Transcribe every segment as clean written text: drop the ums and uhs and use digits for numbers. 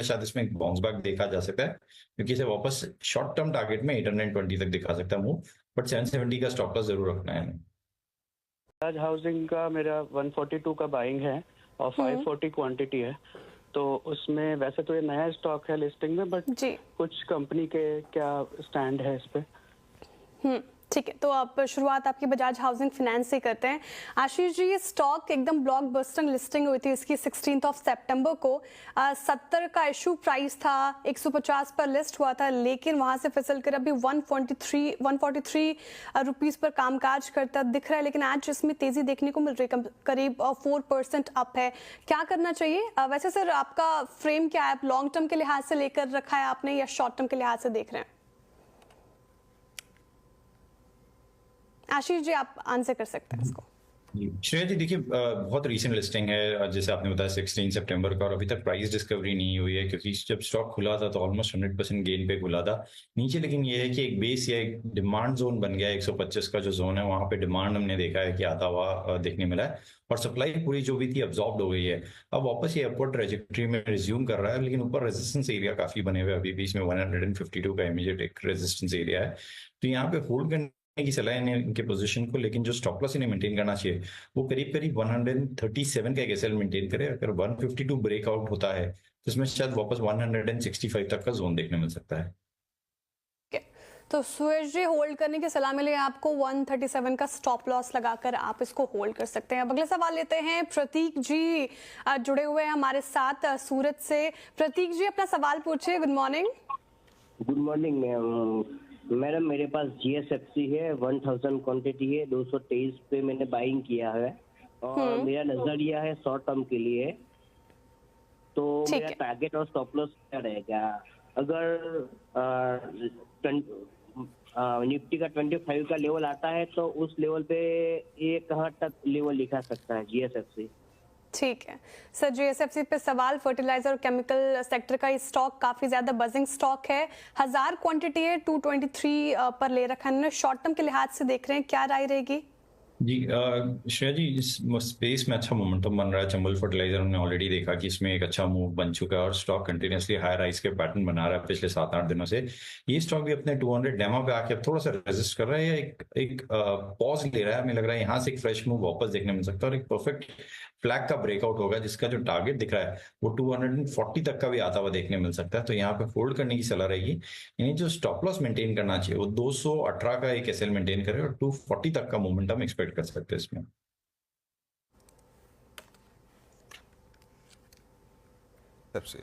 शायद इसमें एक बाउंस बैक देखा जा सकता है, क्योंकि इसे वापस शॉर्ट टर्म टारगेट में 820 तक दिखा सकता है मूव, बट 770 का स्टॉप लॉस जरूर रखना है। बजाज हाउसिंग का मेरा 142 का बाइंग है और 540 क्वांटिटी है, तो उसमें वैसे तो ये नया स्टॉक है लिस्टिंग में, बट कुछ कंपनी के क्या स्टैंड है इस पे? ठीक है, तो आप शुरुआत आपकी बजाज हाउसिंग फाइनेंस से करते हैं। आशीष जी, ये स्टॉक एकदम ब्लॉकबस्टर लिस्टिंग हुई थी इसकी 16 सितंबर को। 70 का इशू प्राइस था, 150 पर लिस्ट हुआ था, लेकिन वहां से फिसल कर अभी 143 रुपीस पर कामकाज करता दिख रहा है, लेकिन आज इसमें तेजी देखने को मिल रही है, करीब 4% अप है। क्या करना चाहिए? वैसे सर आपका फ्रेम क्या है? लॉन्ग टर्म के लिहाज से लेकर रखा है आपने या शॉर्ट टर्म के लिहाज से देख रहे हैं? आशीष जी, आप आंसर कर सकते हैं इसको। श्रेया जी, देखिए बहुत रीसेंट लिस्टिंग है, जैसे आपने बताया 16 सितंबर का, और अभी तक प्राइस डिस्कवरी नहीं हुई है, क्योंकि जब स्टॉक खुला था तो ऑलमोस्ट 100% गेन पे खुला था नीचे। लेकिन ये है कि एक बेस या एक डिमांड जोन बन गया है, 125 का जो जोन है, वहां पे डिमांड हमने देखा है कि आता हुआ देखने मिला है, और सप्लाई पूरी जो भी थी अब्जॉर्ब हो गई है। अब वापस ये अपवर्ड ट्रेजेक्टरी में रिज्यूम कर रहा है, लेकिन ऊपर रेजिस्टेंस एरिया काफी बने हुए अभी भी, इसमें 152 का इमीडिएट एक रेजिस्टेंस एरिया है, तो यहाँ पे होल्ड करने की सलाह है इनके पोजीशन को। लेकिन जो स्टॉप लॉस इन्हें मेंटेन करना चाहिए वो करीब 137 का एक एसएल मेंटेन करे। अगर 152 ब्रेकआउट होता है तो इसमें शायद वापस 165 तक का जोन देखने मिल सकता है। तो सुरेश जी, होल्ड करने की सलाह मिली आपको, 137 का स्टॉप लॉस लगाकर आप इसको होल्ड कर सकते हैं। अब अगला सवाल लेते हैं, प्रतीक जी जुड़े हुए हैं हमारे साथ सूरत से। प्रतीक जी, अपना सवाल पूछिए। Good morning. Good morning madam, मेरे पास GSFC है, 1000 क्वांटिटी है, 223 पे मैंने बाइंग किया है, और मेरा नजरिया है शॉर्ट टर्म के लिए, तो मेरा टारगेट और स्टॉप लॉस क्या रहेगा? अगर निफ्टी का 25 का लेवल आता है तो उस लेवल पे ये कहाँ तक लेवल लिखा सकता है GSFC? ठीक है सर, GSFC पे सवाल, फर्टिलाइजर और केमिकल सेक्टर का स्टॉक काफी ज्यादा बजिंग स्टॉक है, 1000 क्वांटिटी है, 223 पर ले रखा है। शॉर्ट टर्म के लिहाज से देख रहे हैं, क्या राय रहेगी? जी श्रेया जी, इस स्पेस में अच्छा मोमेंटम बन रहा है। चंबल फर्टिलाइजर हमने ऑलरेडी देखा कि इसमें एक अच्छा मूव बन चुका है, और स्टॉक कंटिन्यूसली हाई राइज के पैटर्न बना रहा है पिछले 7-8 दिनों से। ये स्टॉक भी अपने 200 डेमो पे आके अब थोड़ा सा रेजिस्ट कर रहा है, एक पॉज ले रहा है। हमें लग रहा है यहाँ से एक फ्रेश मूव वापस देखने मिल सकता है, और एक परफेक्ट फ्लैग का ब्रेकआउट होगा, जिसका जो टारगेट दिख रहा है वो 240 तक का भी आता हुआ देखने मिल सकता है। तो यहाँ पे होल्ड करने की सलाह रहेगी, यानी जो स्टॉप लॉस मेंटेन करना चाहिए वो 218 का एक एसएल मेंटेन करे, और 240 तक का मोमेंटम एक्सपेक्ट कर सकते हैं इसमें। सबसे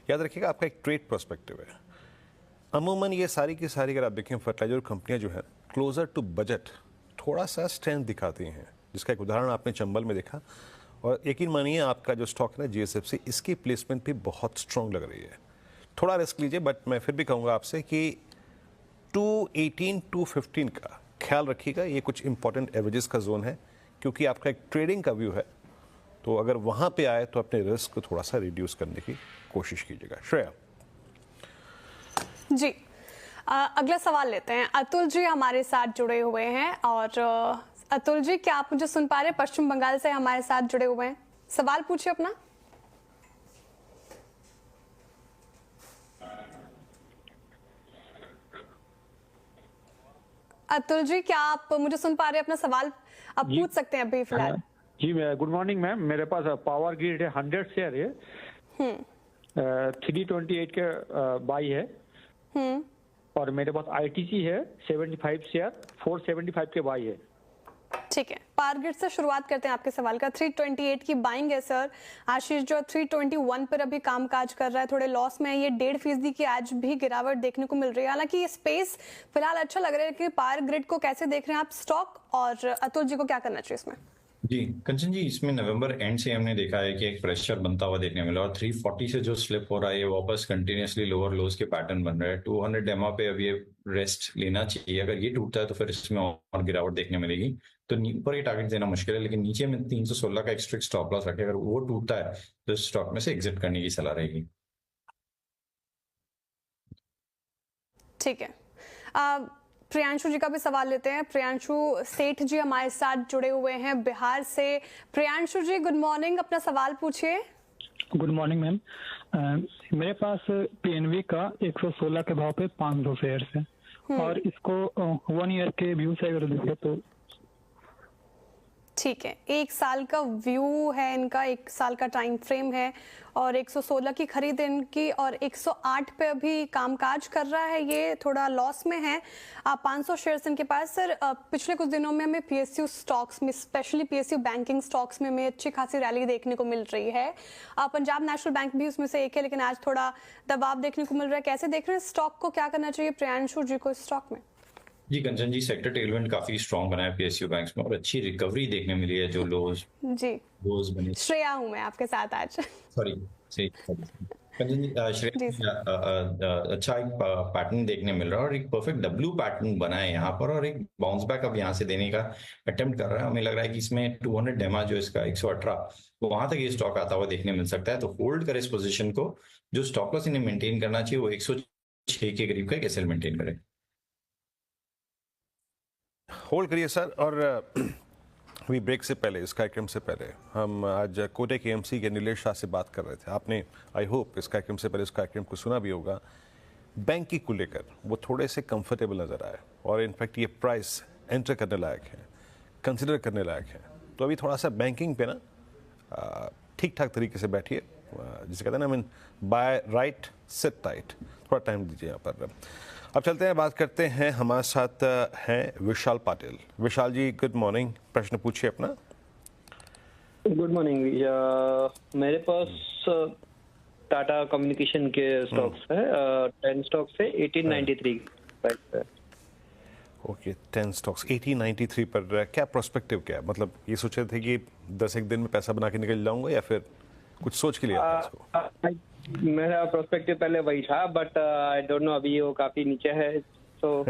याद रखिएगा, आपका एक ट्रेड पर्सपेक्टिव है। अमूमन ये सारी की सारी अगर आप देखें फर्टिलाइजर कंपनियां जो है क्लोजर टू बजट थोड़ा सा स्ट्रेंथ दिखाती हैं, जिसका एक उदाहरण आपने चंबल में देखा। और यकीन मानिए आपका जो स्टॉक है ना GSFC, इसकी प्लेसमेंट भी बहुत स्ट्रॉन्ग लग रही है। थोड़ा रिस्क लीजिए, बट मैं फिर भी कहूँगा आपसे कि 218 215 का ख्याल रखिएगा। ये कुछ इंपॉर्टेंट एवरेजेस का जोन है, क्योंकि आपका एक ट्रेडिंग का व्यू है, तो अगर वहाँ पे आए तो अपने रिस्क को थोड़ा सा रिड्यूस करने की कोशिश कीजिएगा। श्रेया जी, अगला सवाल लेते हैं। अतुल जी हमारे साथ जुड़े हुए हैं, और अतुल जी, क्या आप मुझे सुन पा रहे हैं? पश्चिम बंगाल से हमारे साथ जुड़े हुए हैं, सवाल पूछिए अपना। अतुल जी, क्या आप मुझे सुन पा रहे हैं? अपना सवाल आप पूछ सकते हैं अभी फिलहाल। जी गुड मॉर्निंग मैम, मेरे पास पावर ग्रिड है, 100 शेयर है, 328 के बाई है, और मेरे पास ITC है 75 शेयर, 475 के बाई है। ठीक है, पारग्रिड से शुरुआत करते हैं आपके सवाल का। 328 की बाइंग है सर। आशीष जो 321 पर अभी कामकाज कर रहा है, थोड़े लॉस में है। ये 1.5% की आज भी गिरावट देखने को मिल रही है। हालांकि ये स्पेस फिलहाल अच्छा लग रहा है कि पावरग्रिड को कैसे देख रहे हैं आप स्टॉक, और अतुल जी को क्या करना चाहिए इसमें? जी कंचन जी, इसमें नवंबर एंड से हमने देखा है कि एक प्रेशर बनता हुआ देखने मिला, और 340 से जो स्लिप हो रहा है वापस कंटिन्यूसली लोअर लोज के पैटर्न बन रहे हैं। 200 डेमा पे अभी रेस्ट लेना चाहिए। अगर ये टूटता है तो फिर इसमें और गिरावट देखने मिलेगी। तो ऊपर ये टारगेट देना मुश्किल है, लेकिन नीचे में 316 का एक स्ट्रिक्ट स्टॉप लॉस रखे। अगर वो टूटता है तो स्टॉक में से एग्जिट करने की सलाह रहेगी। ठीक है, प्रियांशु जी का भी सवाल लेते हैं। प्रियांशु सेठ जी हमारे साथ जुड़े हुए हैं बिहार से। प्रियांशु जी गुड मॉर्निंग, अपना सवाल पूछिए। गुड मॉर्निंग मैम, मेरे पास पीएनबी का 116 के भाव पे 500 शेयर है और इसको 1 ईयर के व्यू से अगर देखें तो ठीक है, 1 साल का व्यू है इनका, 1 साल का टाइम फ्रेम है और 116 की खरीद इनकी और 108 पे अभी कामकाज कर रहा है, ये थोड़ा लॉस में है। 500 शेयर्स इनके पास। सर पिछले कुछ दिनों में हमें पीएसयू स्टॉक्स में, स्पेशली पीएसयू बैंकिंग स्टॉक्स में हमें अच्छी खासी रैली देखने को मिल रही है। पंजाब नेशनल बैंक भी उसमें से एक है, लेकिन आज थोड़ा दबाव देखने को मिल रहा है। कैसे देख रहे हैं स्टॉक को, क्या करना चाहिए प्रियांशु जी को इस स्टॉक में? जी कंचन जी, सेक्टर टेलमेंट काफी स्ट्रॉन्ग बना है पीएसयू बैंक्स में और अच्छी रिकवरी देखने मिली है। जो लोज बने, श्रेया हूं मैं आपके साथ आज। सॉरी कंचन जी, श्रेया अच्छा एक पैटर्न देखने मिल रहा है और एक परफेक्ट डब्ल्यू पैटर्न बना है यहाँ पर और एक बाउंस बैक अब यहाँ से देने का अटेम्प्ट कर रहा है। हमें लग रहा है कि इसमें 200 डेमा जो इसका 118 वहां तक ये स्टॉक आता हुआ देखने मिल सकता है, तो होल्ड करे इस पोजीशन को। जो स्टॉप लॉस इन्हें मेंटेन करना चाहिए वो 106 के करीब का एक एसएल मेंटेन करे। होल्ड करिए सर। और अभी ब्रेक से पहले, इस कार्यक्रम से पहले हम आज कोटक एएमसी के नीलेश शाह से बात कर रहे थे। आपने आई होप इस कार्यक्रम से पहले इस कार्यक्रम को सुना भी होगा। बैंकिंग को लेकर वो थोड़े से कंफर्टेबल नज़र आए और इनफैक्ट ये प्राइस एंटर करने लायक है, कंसिडर करने लायक है। तो अभी थोड़ा सा बैंकिंग पे ना ठीक ठाक तरीके से बैठिए, जिसे कहते हैं ना, mean by right seat tight, थोड़ा टाइम दीजिए यहाँ पर। अब चलते हैं, बात करते हैं। हमारे साथ हैं विशाल पाटिल। विशाल जी गुड मॉर्निंग, प्रश्न पूछिए अपना। Good morning. मेरे पास टाटा कम्युनिकेशन के स्टॉक्स है, 10 स्टॉक्स है, 1893 प्राइस है। ओके, 10 स्टॉक्स 1893 पर। क्या प्रोस्पेक्टिव क्या है? मतलब ये सोचे थे कि 10 एक दिन में पैसा बना के निकल जाऊंगा या फिर कुछ सोच के लिया था इसको? मेरा प्रोस्पेक्टिव पहले वही था, बट आई डोंट नो अभी वो काफी नीचे है तो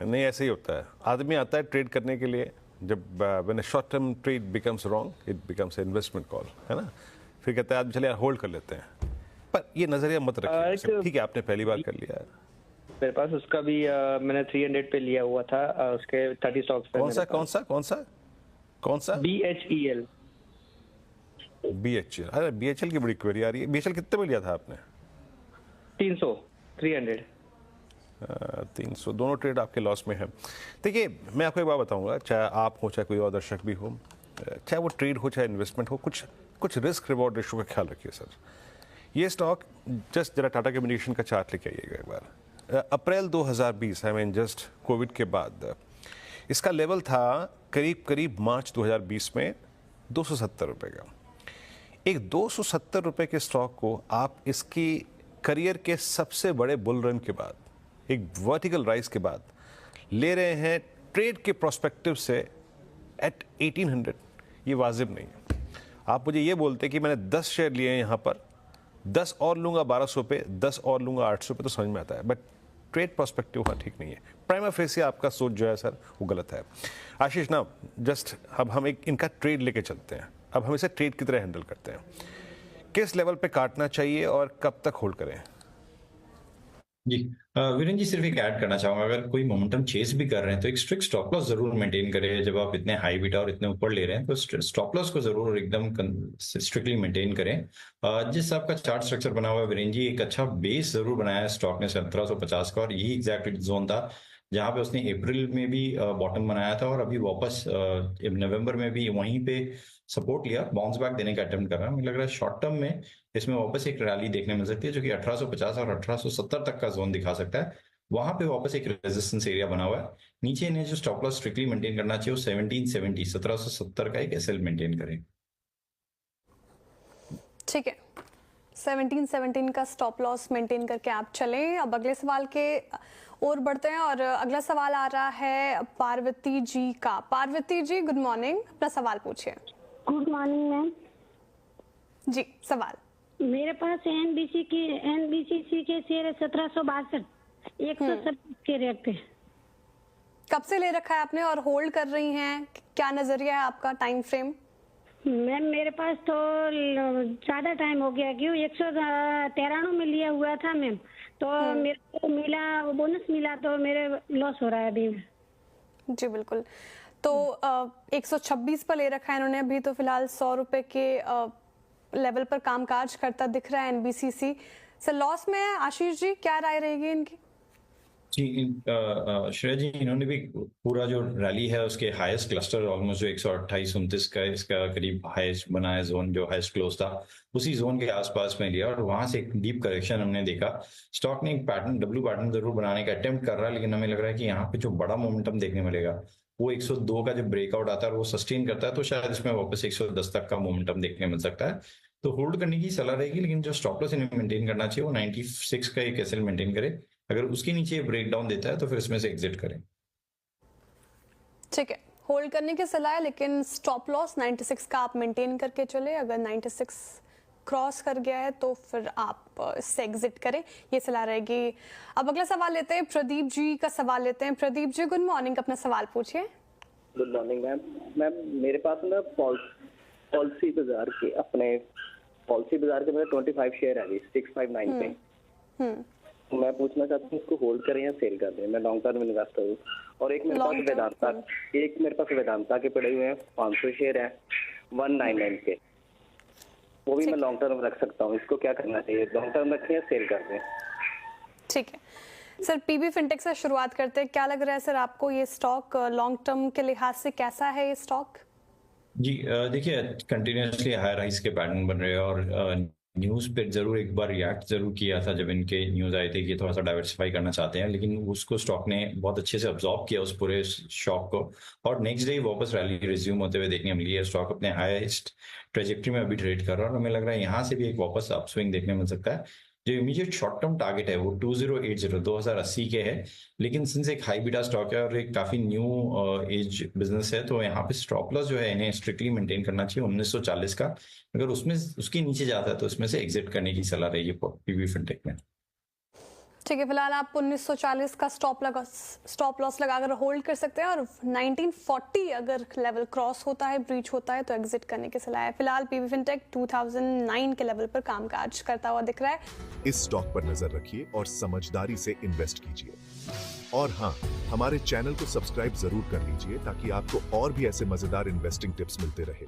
नहीं, ऐसे ही होता है। आदमी आता है ट्रेड करने के लिए, जब when a short term trade becomes wrong it becomes investment call, है ना। फिर कहता है आदमी चले यार होल्ड कर लेते हैं, पर ये नजरिया मत रखिए। ठीक है, आपने पहली बार कर लिया है। मेरे पास उसका भी मैंने 300 पे लिया हुआ था, उसके 30 स्टॉक्स पे। कौन सा? BHEL। BHEL, अरे BHEL की बड़ी क्वेरी आ रही है। BHEL कितने में लिया था आपने? 300। 300। दोनों ट्रेड आपके लॉस में है। देखिए, मैं आपको एक बात बताऊंगा, चाहे आप हो चाहे कोई और दर्शक भी हो, चाहे वो ट्रेड हो चाहे इन्वेस्टमेंट हो, कुछ रिस्क रिवॉर्ड रेशो का ख्याल रखिए सर। ये स्टॉक जस्ट जरा टाटा कम्युनिकेशन का चार्ट लेके आइएगा एक बार। अप्रैल 2020, आई मीन जस्ट कोविड के बाद, इसका लेवल था करीब मार्च 2020 में 270 रुपये का। एक 270 रुपये के स्टॉक को आप इसकी करियर के सबसे बड़े बुल रन के बाद, एक वर्टिकल राइज के बाद ले रहे हैं ट्रेड के प्रोस्पेक्टिव से एट 1800। ये वाजिब नहीं है। आप मुझे ये बोलते कि मैंने 10 शेयर लिए हैं यहाँ पर, 10 और लूँगा 1200 पे, 10 और लूँगा 800 पे, तो समझ में आता है, बट ट्रेड प्रोस्पेक्टिव हाँ ठीक नहीं है। प्राइमा फेसी आपका सोच जो है सर वो गलत है। आशीष ना, जस्ट अब हम एक इनका ट्रेड लेके चलते हैं। अब हम इसे ट्रेड की तरह हैंडल करते हैं। किस लेवल पे काटना चाहिए और कब तक होल्ड करें? जी वीरेंद्र जी, सिर्फ एक ऐड करना चाहूंगा, अगर कोई मोमेंटम चेस भी कर रहे हैं तो एक स्ट्रिक्ट स्टॉप लॉस जरूर मेंटेन करें। जब आप इतने हाई बीटा और इतने ऊपर ले रहे हैं तो स्टॉप लॉस को जरूर एकदम स्ट्रिक्टली मेंटेन करें। जिस आपका चार्ट स्ट्रक्चर बना हुआ है वीरेंद्र जी, एक अच्छा बेस जरूर बनाया है स्टॉक ने 1750 का, और यही एग्जैक्ट जोन था जहां पे उसने अप्रैल में भी बॉटम बनाया था और अभी वापस नवंबर में भी वहीं पे सपोर्ट लिया, बाउंस बैक देने का अटेम्प्ट कर रहा है। मुझे लग रहा है शॉर्ट टर्म में इसमें वापस एक रैली देखने मिल सकती है, जो कि 1850 और 1870 तक का जोन दिखा सकता है। वहां पे वापस एक रेजिस्टेंस एरिया बना हुआ है। नीचे इन्हें जो स्टॉप लॉस स्ट्रिक्टली मेंटेन करना चाहिए वो 1770 1770 का एक एसएल मेंटेन करें। ठीक है, 17 का स्टॉप लॉस मेंटेन करके आप चलें। अब अगले सवाल के और बढ़ते हैं और अगला सवाल आ रहा है पार्वती जी का। पार्वती जी गुड मॉर्निंग, अपना सवाल पूछिए। गुड मॉर्निंग मैम जी, सवाल। मेरे पास एनबीसीसी के शेयर 1762 170 के रेट पे। कब से ले रखा है आपने और होल्ड कर रही हैं? क्या नजरिया है आपका, टाइम फ्रेम? मैम मेरे पास तो ज्यादा टाइम हो गया, क्यों 193 में लिया हुआ था मैम, तो मेरे को मिला बोनस मिला तो मेरे लॉस हो रहा है अभी। जी बिल्कुल, तो 126 पर ले रखा है इन्होंने अभी, तो फिलहाल 100 रुपए के लेवल पर कामकाज करता दिख रहा है एनबीसीसी। सर लॉस में है आशीष जी, क्या राय रहेगी इनकी? जी श्रेया जी, इन्होंने भी पूरा जो रैली है उसके हाईएस्ट क्लस्टर ऑलमोस्ट जो 128-29 का इसका करीब हाईएस्ट बना है जोन, जो हाईएस्ट क्लोज था उसी जोन के आसपास में लिया और वहां से एक डीप करेक्शन हमने देखा। स्टॉक ने एक पैटर्न, डब्ल्यू पैटर्न जरूर बनाने का अटेम्प्ट कर रहा है, लेकिन हमें लग रहा है कि यहाँ पे जो बड़ा मोमेंटम देखने मिलेगा वो 102 का जो ब्रेकआउट आता है वो सस्टेन करता है, तो शायद इसमें वापस 110 तक का मोमेंटम देखने मिल सकता है। तो होल्ड करने की सलाह रहेगी, लेकिन जो स्टॉप लॉस इन्हें मेंटेन करना चाहिए वो 96 का एक एसएल मेंटेन करे। अगर उसके नीचे ब्रेक डाउन देता है तो फिर इसमें से एग्जिट करें। ठीक है, होल्ड करने की सलाह है, लेकिन स्टॉप लॉस 96 का आप मेंटेन करके चले। अगर 96 क्रॉस कर गया है तो फिर आप इससे एग्जिट करें, ये सलाह रहेगी। अब अगला सवाल लेते हैं, प्रदीप जी का सवाल लेते हैं। प्रदीप जी गुड मॉर्निंग, अपना सवाल पूछिए। Good morning ma'am. मैम मेरे पास ना पॉलिसी बाजार के मेरे 25 शेयर है 659 पे। मैं पूछना चाहती हूँ इसको होल्ड करें या सेल कर दें? मैं लॉन्ग टर्म इन्वेस्टर हूँ और एक मेरे पास वेदांता के पड़े हुए हैं 500 शेयर है 199 के, वो भी मैं लॉन्ग टर्म रख सकता हूँ। इसको क्या करना चाहिए, लॉन्ग टर्म रखें या सेल कर दें? ठीक है सर, पीबी फिनटेक से शुरुआत करते हैं। क्या लग रहा है सर आपको, ये स्टॉक लॉन्ग टर्म के लिहाज से कैसा है ये स्टॉक? जी देखिए, कंटिन्यूसली हाई राइज के पैटर्न बन रहे हैं और न्यूज़ पे जरूर एक बार रिएक्ट जरूर किया था जब इनके न्यूज़ आए थे कि थोड़ा सा डाइवर्सिफाई करना चाहते हैं, लेकिन उसको स्टॉक ने बहुत अच्छे से अब्जॉर्ब किया उस पूरे शॉक को और नेक्स्ट डे वापस रैली रिज्यूम होते हुए देखने मिली है। स्टॉक अपने हाईएस्ट ट्रेजेक्ट्री में अभी ट्रेड कर रहा है और हमें लग रहा है यहाँ से भी एक वापस अपस्विंग देखने मिल सकता है। जो इमीडिएट शॉर्ट टर्म टारगेट है वो 2080 के है, लेकिन सिंस एक हाई बीटा स्टॉक है और एक काफी न्यू एज बिजनेस है तो यहाँ पे स्टॉप लॉस जो है इन्हें स्ट्रिक्टली मेंटेन करना चाहिए 1940 का। अगर उसमें उसके नीचे जाता है तो उसमें से एग्जिट करने की सलाह रहेगी पीबी फिनटेक में। ठीक है, फिलहाल आप 1940 का स्टॉप लॉस लगाकर होल्ड कर सकते हैं और 1940 अगर लेवल क्रॉस होता है, ब्रीच होता है तो एग्जिट करने की सलाह है। फिलहाल पीबी फिनटेक 2009 के लेवल पर कामकाज करता हुआ दिख रहा है। इस स्टॉक पर नजर रखिए और समझदारी से इन्वेस्ट कीजिए। और हाँ, हमारे चैनल को सब्सक्राइब जरूर कर लीजिए ताकि आपको और भी ऐसे मजेदार इन्वेस्टिंग टिप्स मिलते रहे।